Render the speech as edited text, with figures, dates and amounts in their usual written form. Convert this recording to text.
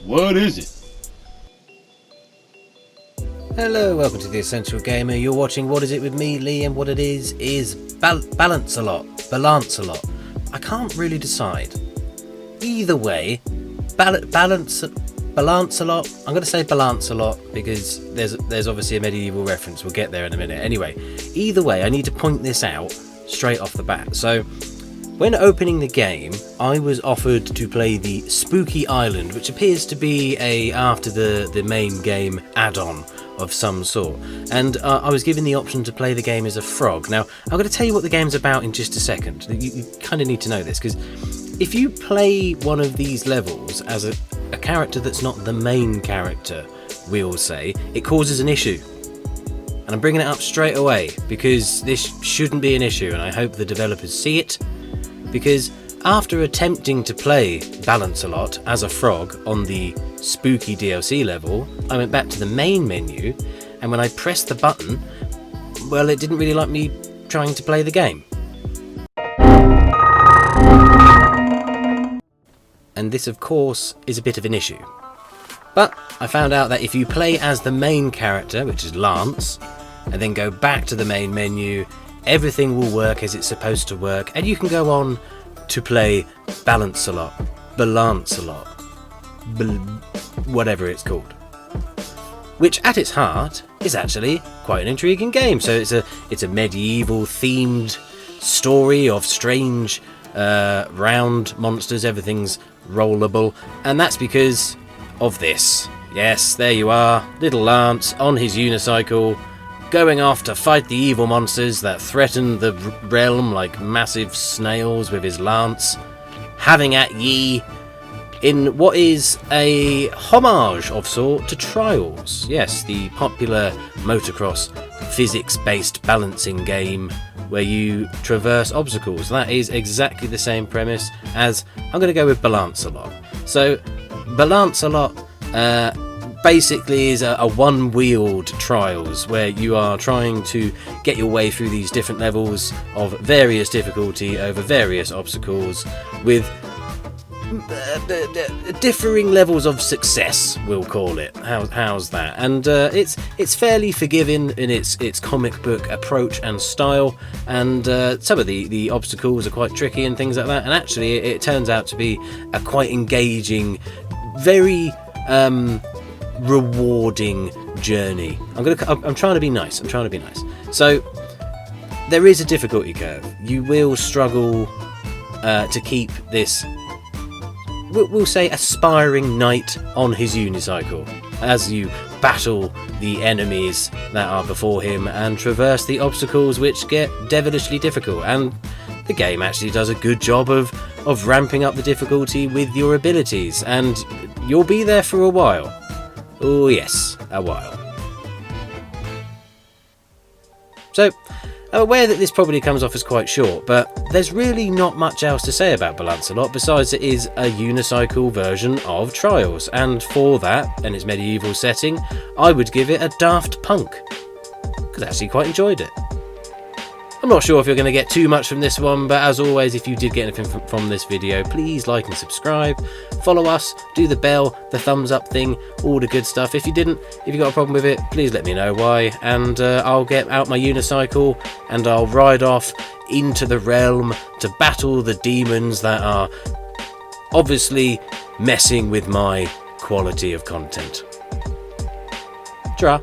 What is it? Hello, welcome to The Essential Gamer. You're watching What Is It with me, Lee, and what it is Balancelot. I can't really decide. Either way, Balancelot. I'm going to say Balancelot because there's obviously a medieval reference. We'll get there in a minute. Anyway, either way, I need to point this out straight off the bat. So, when opening the game, I was offered to play the Spooky Island, which appears to be after the main game add-on of some sort, and I was given the option to play the game as a frog. Now, I'm going to tell you what the game's about in just a second. You kind of need to know this, because if you play one of these levels as a character that's not the main character, we'll say, it causes an issue. And I'm bringing it up straight away, because this shouldn't be an issue, and I hope the developers see it, because after attempting to play Balancelot as a frog on the Spooky DLC level, I went back to the main menu, and when I pressed the button, well, it didn't really like me trying to play the game. And this, of course, is a bit of an issue. But I found out that if you play as the main character, which is Lance, and then go back to the main menu, everything will work as it's supposed to work, and you can go on to play Balancelot, whatever it's called. Which, at its heart, is actually quite an intriguing game. So it's a medieval themed story of strange round monsters. Everything's rollable, and that's because of this. Yes, there you are, little Lance on his unicycle, going off to fight the evil monsters that threaten the realm like massive snails with his lance, having at ye in what is a homage of sort to Trials. Yes, the popular motocross physics-based balancing game where you traverse obstacles. That is exactly the same premise as, I'm going to go with Balancelot. So, Balancelot basically is a one-wheeled Trials where you are trying to get your way through these different levels of various difficulty over various obstacles with differing levels of success, we'll call it. How's that? And it's fairly forgiving in its comic book approach and style, and some of the obstacles are quite tricky and things like that, and actually it turns out to be a quite engaging, very rewarding journey. I'm trying to be nice. So there is a difficulty curve. You will struggle to keep this, we'll say, aspiring knight on his unicycle as you battle the enemies that are before him and traverse the obstacles which get devilishly difficult. And the game actually does a good job of ramping up the difficulty with your abilities, and you'll be there for a while. Oh yes, a while. So, I'm aware that this probably comes off as quite short, but there's really not much else to say about Balancelot besides it is a unicycle version of Trials, and for that, and its medieval setting, I would give it a Daft Punk, because I actually quite enjoyed it. I'm not sure if you're going to get too much from this one, but as always, if you did get anything from this video, please like and subscribe, follow us, do the bell, the thumbs up thing, all the good stuff. If you didn't, if you got a problem with it, please let me know why, and I'll get out my unicycle and I'll ride off into the realm to battle the demons that are obviously messing with my quality of content. Ta-ra.